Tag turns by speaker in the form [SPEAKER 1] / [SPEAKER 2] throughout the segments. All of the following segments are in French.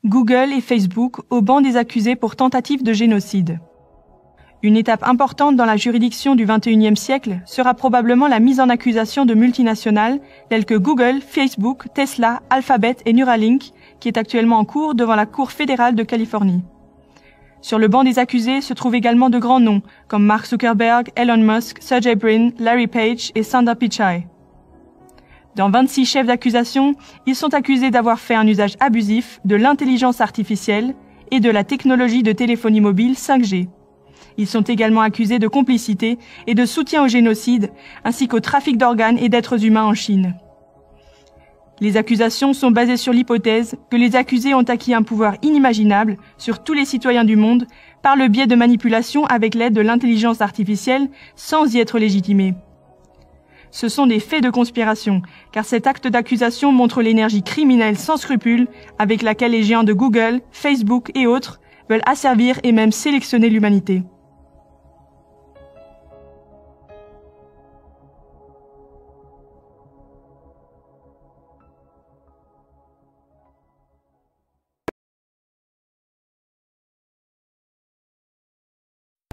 [SPEAKER 1] Google et Facebook au banc des accusés pour tentative de génocide. Une étape importante dans la juridiction du XXIe siècle sera probablement la mise en accusation de multinationales telles que Google, Facebook, Tesla, Alphabet et Neuralink, qui est actuellement en cours devant la Cour fédérale de Californie. Sur le banc des accusés se trouvent également de grands noms, comme Mark Zuckerberg, Elon Musk, Sergey Brin, Larry Page et Sundar Pichai. Dans 26 chefs d'accusation, ils sont accusés d'avoir fait un usage abusif de l'intelligence artificielle et de la technologie de téléphonie mobile 5G. Ils sont également accusés de complicité et de soutien au génocide, ainsi qu'au trafic d'organes et d'êtres humains en Chine. Les accusations sont basées sur l'hypothèse que les accusés ont acquis un pouvoir inimaginable sur tous les citoyens du monde par le biais de manipulations avec l'aide de l'intelligence artificielle sans y être légitimés. Ce sont des faits de conspiration, car cet acte d'accusation montre l'énergie criminelle sans scrupules avec laquelle les géants de Google, Facebook et autres veulent asservir et même sélectionner l'humanité.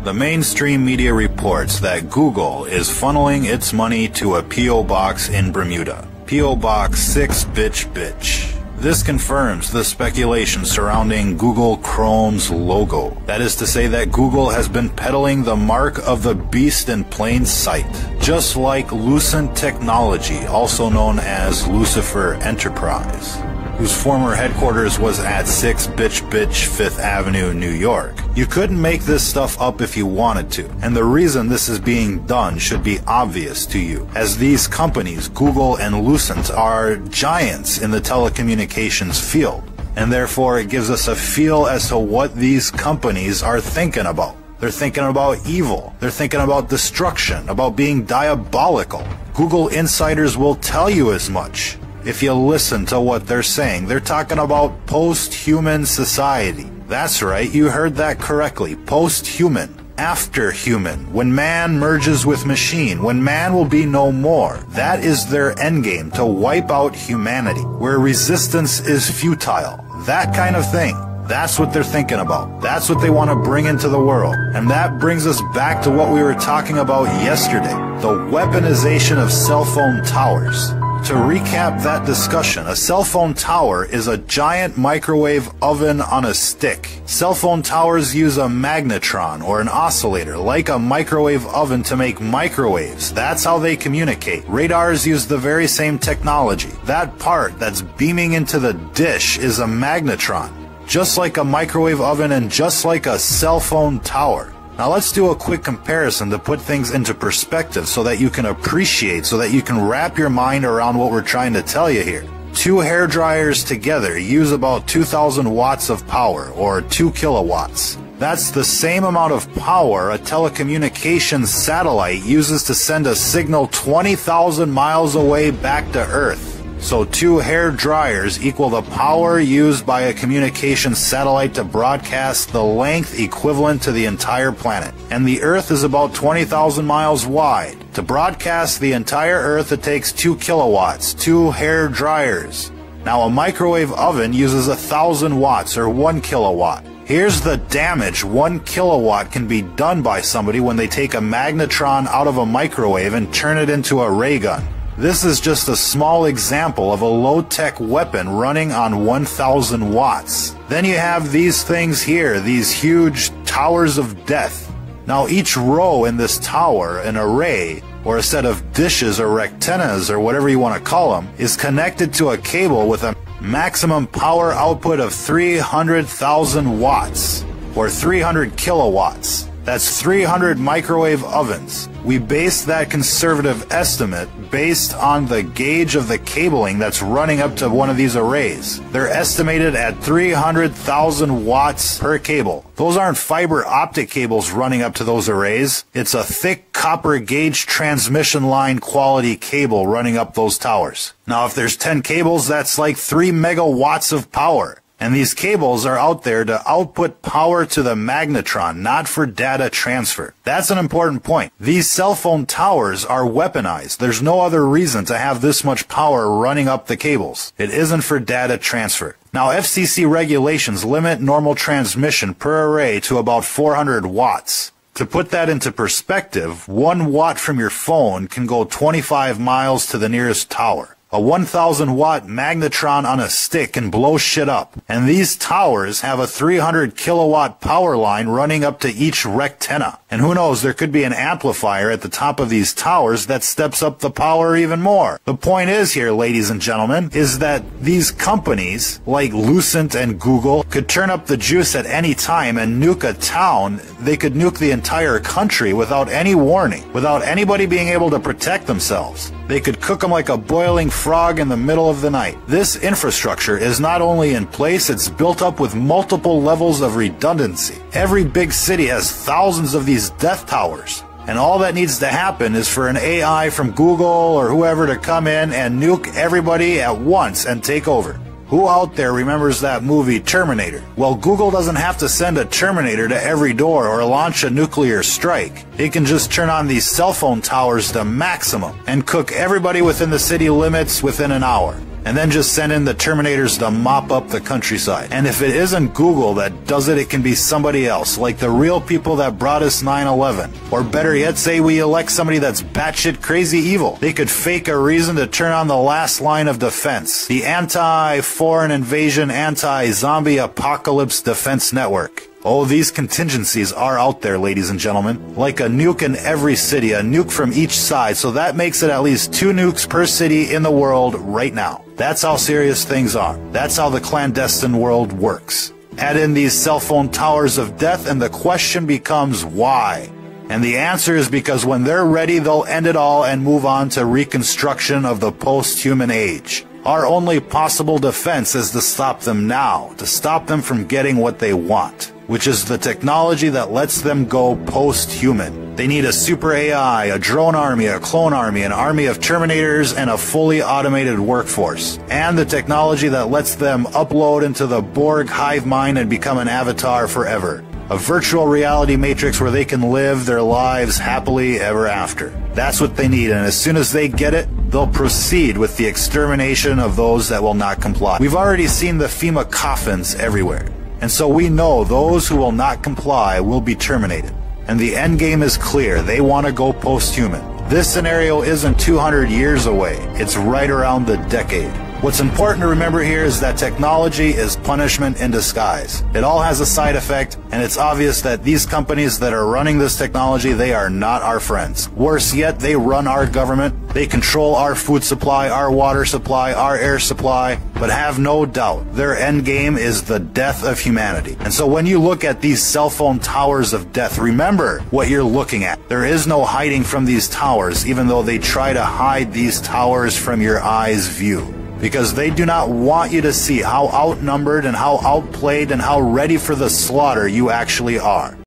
[SPEAKER 2] The mainstream media reports that Google is funneling its money to a P.O. box in Bermuda. P.O. Box 6 Bitch Bitch. This confirms the speculation surrounding Google Chrome's logo. That is to say that Google has been peddling the mark of the beast in plain sight. Just like Lucent Technology, also known as Lucifer Enterprise, whose former headquarters was at 6 Bitch Bitch 5th Avenue, New York. You couldn't make this stuff up if you wanted to, and the reason this is being done should be obvious to you, as these companies, Google and Lucent, are giants in the telecommunications field, and therefore it gives us a feel as to what these companies are thinking about. They're thinking about evil. They're thinking about destruction, about being diabolical. Google insiders will tell you as much. If you listen to what they're saying, they're talking about post-human society. That's right, you heard that correctly. Post-human. After human. When man merges with machine. When man will be no more. That is their endgame, to wipe out humanity. Where resistance is futile. That kind of thing. That's what they're thinking about. That's what they want to bring into the world. And that brings us back to what we were talking about yesterday. The weaponization of cell phone towers. To recap that discussion, a cell phone tower is a giant microwave oven on a stick. Cell phone towers use a magnetron or an oscillator, like a microwave oven, to make microwaves. That's how they communicate. Radars use the very same technology. That part that's beaming into the dish is a magnetron, just like a microwave oven and just like a cell phone tower. Now let's do a quick comparison to put things into perspective so that you can appreciate, so that you can wrap your mind around what we're trying to tell you here. 2 hair dryers together use about 2,000 watts of power, or 2 kilowatts. That's the same amount of power a telecommunications satellite uses to send a signal 20,000 miles away back to Earth. So 2 hair dryers equal the power used by a communications satellite to broadcast the length equivalent to the entire planet. And the Earth is about 20,000 miles wide. To broadcast the entire Earth, it takes 2 kilowatts, 2 hair dryers. Now a microwave oven uses 1,000 watts, or 1 kilowatt. Here's the damage 1 kilowatt can be done by somebody when they take a magnetron out of a microwave and turn it into a ray gun. This is just a small example of a low-tech weapon running on 1,000 watts. Then you have these things here, these huge towers of death. Now each row in this tower, an array, or a set of dishes or rectennas or whatever you want to call them, is connected to a cable with a maximum power output of 300,000 watts, or 300 kilowatts. That's 300 microwave ovens. We base that conservative estimate based on the gauge of the cabling that's running up to one of these arrays. They're estimated at 300,000 watts per cable. Those aren't fiber optic cables running up to those arrays. It's a thick copper gauge transmission line quality cable running up those towers. Now if there's 10 cables, that's like 3 megawatts of power. And these cables are out there to output power to the magnetron, not for data transfer. That's an important point. These cell phone towers are weaponized. There's no other reason to have this much power running up the cables. It isn't for data transfer. Now, FCC regulations limit normal transmission per array to about 400 watts. To put that into perspective, 1 watt from your phone can go 25 miles to the nearest tower. A 1,000 watt magnetron on a stick can blow shit up. And these towers have a 300 kilowatt power line running up to each rectenna. And who knows, there could be an amplifier at the top of these towers that steps up the power even more. The point is here, ladies and gentlemen, is that these companies, like Lucent and Google, could turn up the juice at any time and nuke a town. They could nuke the entire country without any warning, without anybody being able to protect themselves. They could cook them like a boiling frog in the middle of the night. This infrastructure is not only in place, it's built up with multiple levels of redundancy. Every big city has thousands of these death towers. And all that needs to happen is for an AI from Google or whoever to come in and nuke everybody at once and take over. Who out there remembers that movie Terminator? Well, Google doesn't have to send a Terminator to every door or launch a nuclear strike. It can just turn on these cell phone towers to maximum and cook everybody within the city limits within an hour. And then just send in the Terminators to mop up the countryside. And if it isn't Google that does it, it can be somebody else, like the real people that brought us 9/11. Or better yet, say we elect somebody that's batshit crazy evil. They could fake a reason to turn on the last line of defense. The Anti-Foreign Invasion, Anti-Zombie Apocalypse Defense Network. Oh, these contingencies are out there, ladies and gentlemen. Like a nuke in every city, a nuke from each side, so that makes it at least 2 nukes per city in the world right now. That's how serious things are. That's how the clandestine world works. Add in these cell phone towers of death and the question becomes why? And the answer is because when they're ready, they'll end it all and move on to reconstruction of the post-human age. Our only possible defense is to stop them now, to stop them from getting what they want, which is the technology that lets them go post-human. They need a super AI, a drone army, a clone army, an army of Terminators, and a fully automated workforce. And the technology that lets them upload into the Borg hive mind and become an avatar forever. A virtual reality matrix where they can live their lives happily ever after. That's what they need, and as soon as they get it, they'll proceed with the extermination of those that will not comply. We've already seen the FEMA coffins everywhere, and so we know those who will not comply will be terminated. And the end game is clear. They want to go post-human. This scenario isn't 200 years away. It's right around the decade. What's important to remember here is that technology is punishment in disguise. It all has a side effect, and it's obvious that these companies that are running this technology, they are not our friends. Worse yet, they run our government. They control our food supply, our water supply, our air supply, but have no doubt their end game is the death of humanity. And so when you look at these cell phone towers of death, remember what you're looking at. There is no hiding from these towers, even though they try to hide these towers from your eye's view. Because they do not want you to see how outnumbered and how outplayed and how ready for the slaughter you actually are.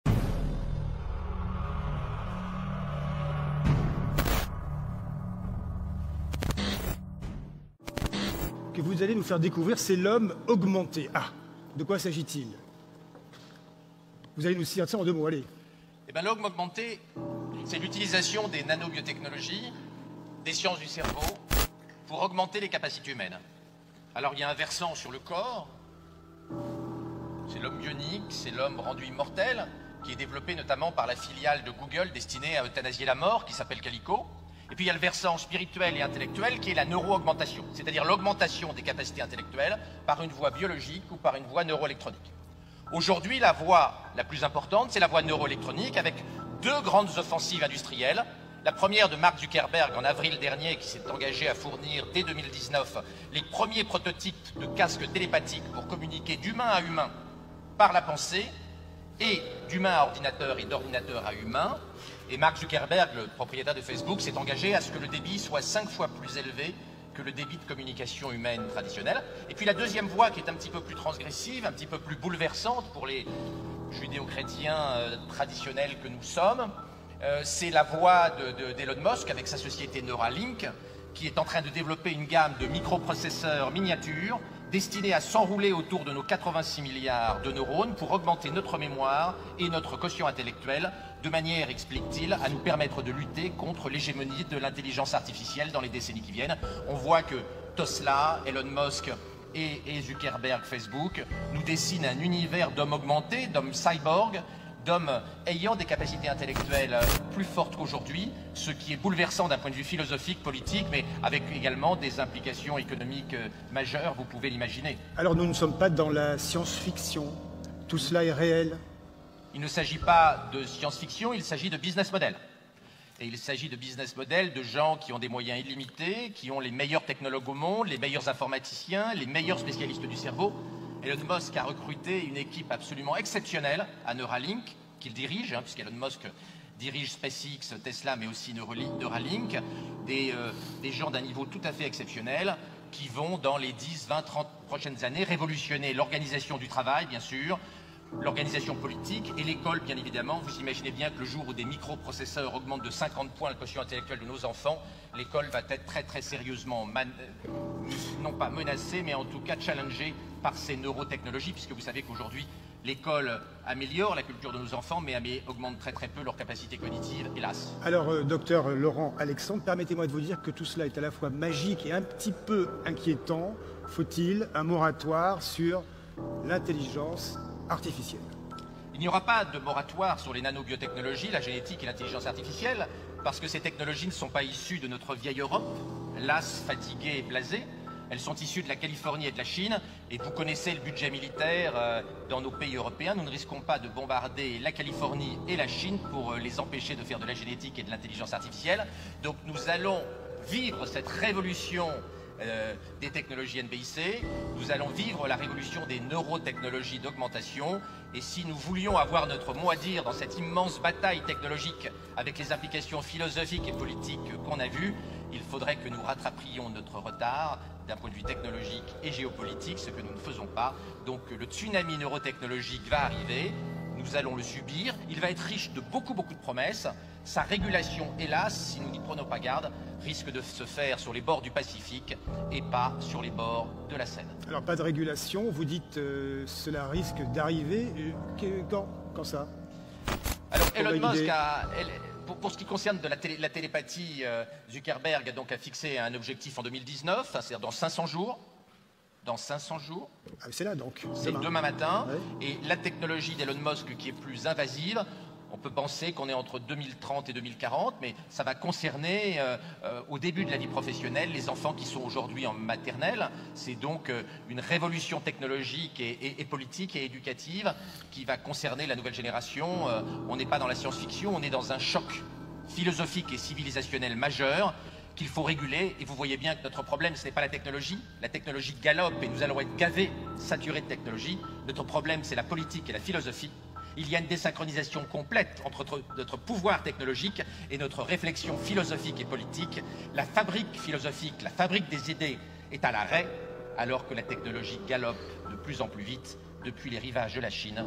[SPEAKER 3] Que vous allez nous faire découvrir, c'est l'homme augmenté. Ah, de quoi s'agit-il? Vous allez nous citer ça en 2 mots, allez.
[SPEAKER 4] Eh bien, l'homme augmenté, c'est l'utilisation des nanobiotechnologies, des sciences du cerveau, pour augmenter les capacités humaines. Alors il y a un versant sur le corps, c'est l'homme bionique, c'est l'homme rendu immortel, qui est développé notamment par la filiale de Google destinée à euthanasier la mort, qui s'appelle Calico. Et puis il y a le versant spirituel et intellectuel, qui est la neuroaugmentation, c'est-à-dire l'augmentation des capacités intellectuelles par une voie biologique ou par une voie neuroélectronique. Aujourd'hui, la voie la plus importante, c'est la voie neuroélectronique, avec 2 grandes offensives industrielles. La première de Mark Zuckerberg en avril dernier, qui s'est engagé à fournir dès 2019 les premiers prototypes de casques télépathiques pour communiquer d'humain à humain par la pensée, et d'humain à ordinateur et d'ordinateur à humain. Et Mark Zuckerberg, le propriétaire de Facebook, s'est engagé à ce que le débit soit 5 fois plus élevé que le débit de communication humaine traditionnelle. Et puis la deuxième voie, qui est un petit peu plus transgressive, un petit peu plus bouleversante pour les judéo-chrétiens traditionnels que nous sommes, c'est la voie d'Elon Musk avec sa société Neuralink, qui est en train de développer une gamme de microprocesseurs miniatures destinés à s'enrouler autour de nos 86 milliards de neurones pour augmenter notre mémoire et notre quotient intellectuel, de manière, explique-t-il, à nous permettre de lutter contre l'hégémonie de l'intelligence artificielle dans les décennies qui viennent. On voit que Tesla, Elon Musk et Zuckerberg, Facebook, nous dessinent un univers d'hommes augmentés, d'hommes cyborgs, d'hommes ayant des capacités intellectuelles plus fortes qu'aujourd'hui, ce qui est bouleversant d'un point de vue philosophique, politique, mais avec également des implications économiques majeures, vous pouvez l'imaginer.
[SPEAKER 3] Alors nous ne sommes pas dans la science-fiction, tout cela est réel?
[SPEAKER 4] Il ne s'agit pas de science-fiction, il s'agit de business model. Et il s'agit de business model de gens qui ont des moyens illimités, qui ont les meilleurs technologues au monde, les meilleurs informaticiens, les meilleurs spécialistes du cerveau. Elon Musk a recruté une équipe absolument exceptionnelle à Neuralink, qu'il dirige, puisqu'Elon Musk dirige SpaceX, Tesla, mais aussi Neuralink, des gens d'un niveau tout à fait exceptionnel qui vont, dans les 10, 20, 30 prochaines années, révolutionner l'organisation du travail, bien sûr, l'organisation politique et l'école, bien évidemment. Vous imaginez bien que le jour où des microprocesseurs augmentent de 50 points le quotient intellectuel de nos enfants, l'école va être très très sérieusement, non pas menacée, mais en tout cas challengée par ces neurotechnologies, puisque vous savez qu'aujourd'hui, l'école améliore la culture de nos enfants, mais augmente très très peu leur capacité cognitive, hélas.
[SPEAKER 3] Alors, docteur Laurent Alexandre, permettez-moi de vous dire que tout cela est à la fois magique et un petit peu inquiétant. Faut-il un moratoire sur l'intelligence artificielle?
[SPEAKER 4] Il n'y aura pas de moratoire sur les nanobiotechnologies, la génétique et l'intelligence artificielle, parce que ces technologies ne sont pas issues de notre vieille Europe, lasse, fatiguée et blasée. Elles sont issues de la Californie et de la Chine, et vous connaissez le budget militaire dans nos pays européens. Nous ne risquons pas de bombarder la Californie et la Chine pour les empêcher de faire de la génétique et de l'intelligence artificielle. Donc nous allons vivre cette révolution des technologies NBIC, nous allons vivre la révolution des neurotechnologies d'augmentation, et si nous voulions avoir notre mot à dire dans cette immense bataille technologique avec les implications philosophiques et politiques qu'on a vues, il faudrait que nous rattrapions notre retard d'un point de vue technologique et géopolitique, ce que nous ne faisons pas. Donc le tsunami neurotechnologique va arriver, nous allons le subir, il va être riche de beaucoup de promesses. Sa régulation, hélas, si nous n'y prenons pas garde, risque de se faire sur les bords du Pacifique et pas sur les bords de la Seine.
[SPEAKER 3] Alors pas de régulation, vous dites cela risque d'arriver, quand ça?
[SPEAKER 4] Alors Elon Musk pour ce qui concerne de la télépathie, Zuckerberg a fixé un objectif en 2019, c'est-à-dire dans 500 jours. Dans 500 jours.
[SPEAKER 3] Ah, c'est là donc.
[SPEAKER 4] C'est demain matin. Ouais. Et la technologie d'Elon Musk qui est plus invasive, on peut penser qu'on est entre 2030 et 2040, mais ça va concerner au début de la vie professionnelle les enfants qui sont aujourd'hui en maternelle. C'est donc une révolution technologique et politique et éducative qui va concerner la nouvelle génération. On n'est pas dans la science-fiction, on est dans un choc philosophique et civilisationnel majeur qu'il faut réguler, et vous voyez bien que notre problème, ce n'est pas la technologie galope et nous allons être gavés, saturés de technologie. Notre problème, c'est la politique et la philosophie. Il y a une désynchronisation complète entre notre pouvoir technologique et notre réflexion philosophique et politique. La fabrique philosophique, la fabrique des idées est à l'arrêt, alors que la technologie galope de plus en plus vite depuis les rivages de la Chine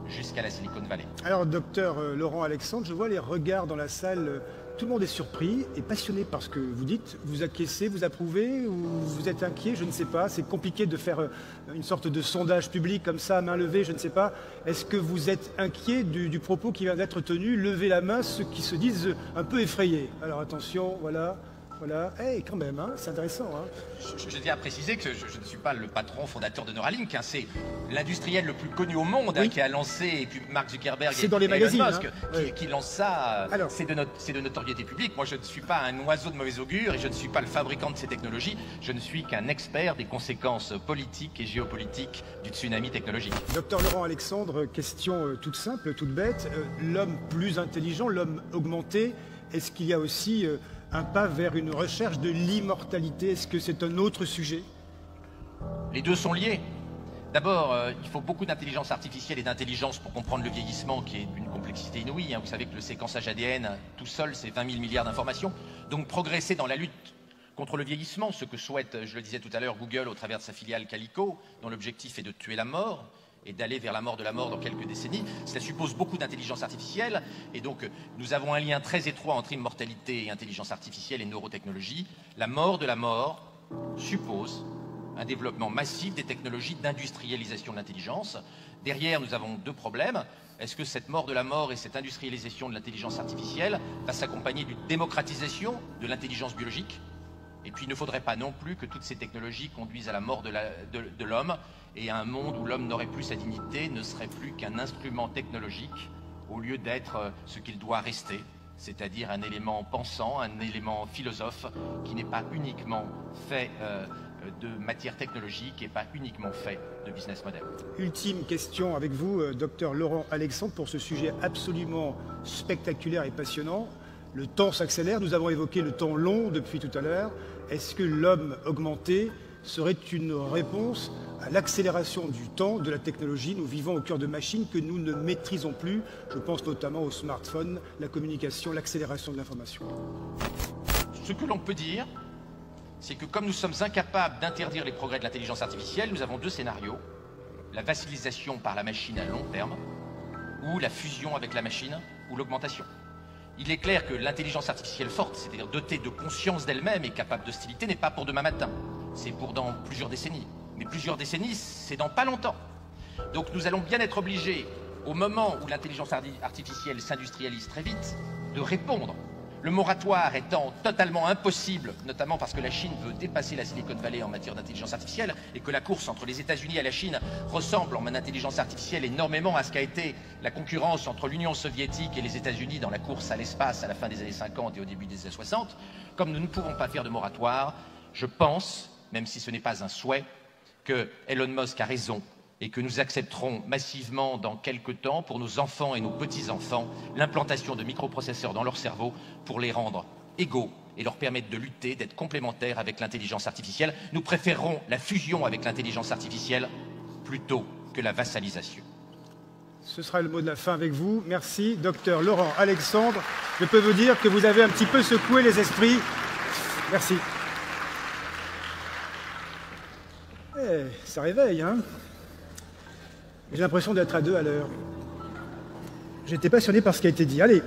[SPEAKER 4] jusqu'à la Silicon Valley.
[SPEAKER 3] Alors, docteur Laurent Alexandre, je vois les regards dans la salle. Tout le monde est surpris et passionné par ce que vous dites. Vous acquiescez, vous approuvez ou vous êtes inquiet? Je ne sais pas. C'est compliqué de faire une sorte de sondage public comme ça, à main levée, je ne sais pas. Est-ce que vous êtes inquiet du propos qui vient d'être tenu? Levez la main ceux qui se disent un peu effrayés. Alors attention, voilà. Voilà, quand même, c'est intéressant.
[SPEAKER 4] Je tiens à préciser que je ne suis pas le patron fondateur de Neuralink, c'est l'industriel le plus connu au monde qui a lancé, et puis Mark Zuckerberg et Elon Musk qui lance ça, c'est de notoriété publique. Moi je ne suis pas un oiseau de mauvais augure et je ne suis pas le fabricant de ces technologies, je ne suis qu'un expert des conséquences politiques et géopolitiques du tsunami technologique.
[SPEAKER 3] Docteur Laurent Alexandre, question toute simple, toute bête, l'homme plus intelligent, l'homme augmenté, est-ce qu'il y a aussi un pas vers une recherche de l'immortalité? Est-ce que c'est un autre sujet?
[SPEAKER 4] Les deux sont liés. D'abord, il faut beaucoup d'intelligence artificielle et d'intelligence pour comprendre le vieillissement, qui est d'une complexité inouïe. Vous savez que le séquençage ADN, tout seul, c'est 20 000 milliards d'informations. Donc progresser dans la lutte contre le vieillissement, ce que souhaite, je le disais tout à l'heure, Google au travers de sa filiale Calico, dont l'objectif est de tuer la mort, et d'aller vers la mort de la mort dans quelques décennies, cela suppose beaucoup d'intelligence artificielle, et donc nous avons un lien très étroit entre immortalité et intelligence artificielle et neurotechnologie. La mort de la mort suppose un développement massif des technologies d'industrialisation de l'intelligence. Derrière, nous avons deux problèmes. Est-ce que cette mort de la mort et cette industrialisation de l'intelligence artificielle va s'accompagner d'une démocratisation de l'intelligence biologique? Et puis il ne faudrait pas non plus que toutes ces technologies conduisent à la mort de l'homme et à un monde où l'homme n'aurait plus sa dignité, ne serait plus qu'un instrument technologique au lieu d'être ce qu'il doit rester, c'est-à-dire un élément pensant, un élément philosophe qui n'est pas uniquement fait de matière technologique et pas uniquement fait de business model.
[SPEAKER 3] Ultime question avec vous, docteur Laurent Alexandre, pour ce sujet absolument spectaculaire et passionnant. Le temps s'accélère, nous avons évoqué le temps long depuis tout à l'heure. Est-ce que l'homme augmenté serait une réponse à l'accélération du temps, de la technologie? Nous vivons au cœur de machines que nous ne maîtrisons plus. Je pense notamment aux smartphones, la communication, l'accélération de l'information.
[SPEAKER 4] Ce que l'on peut dire, c'est que comme nous sommes incapables d'interdire les progrès de l'intelligence artificielle, nous avons deux scénarios. La vassalisation par la machine à long terme, ou la fusion avec la machine, ou l'augmentation. Il est clair que l'intelligence artificielle forte, c'est-à-dire dotée de conscience d'elle-même et capable d'hostilité, n'est pas pour demain matin. C'est pour dans plusieurs décennies. Mais plusieurs décennies, c'est dans pas longtemps. Donc nous allons bien être obligés, au moment où l'intelligence artificielle s'industrialise très vite, de répondre. Le moratoire étant totalement impossible, notamment parce que la Chine veut dépasser la Silicon Valley en matière d'intelligence artificielle et que la course entre les États-Unis et la Chine ressemble en intelligence artificielle énormément à ce qu'a été la concurrence entre l'Union soviétique et les États-Unis dans la course à l'espace à la fin des années 50 et au début des années 60. Comme nous ne pouvons pas faire de moratoire, je pense, même si ce n'est pas un souhait, que Elon Musk a raison et que nous accepterons massivement dans quelques temps, pour nos enfants et nos petits-enfants, l'implantation de microprocesseurs dans leur cerveau pour les rendre égaux et leur permettre de lutter, d'être complémentaires avec l'intelligence artificielle. Nous préférerons la fusion avec l'intelligence artificielle plutôt que la vassalisation.
[SPEAKER 3] Ce sera le mot de la fin avec vous. Merci, docteur Laurent Alexandre. Je peux vous dire que vous avez un petit peu secoué les esprits. Merci. Ça réveille, hein? J'ai l'impression d'être à deux à l'heure. J'étais passionné par ce qui a été dit. Allez,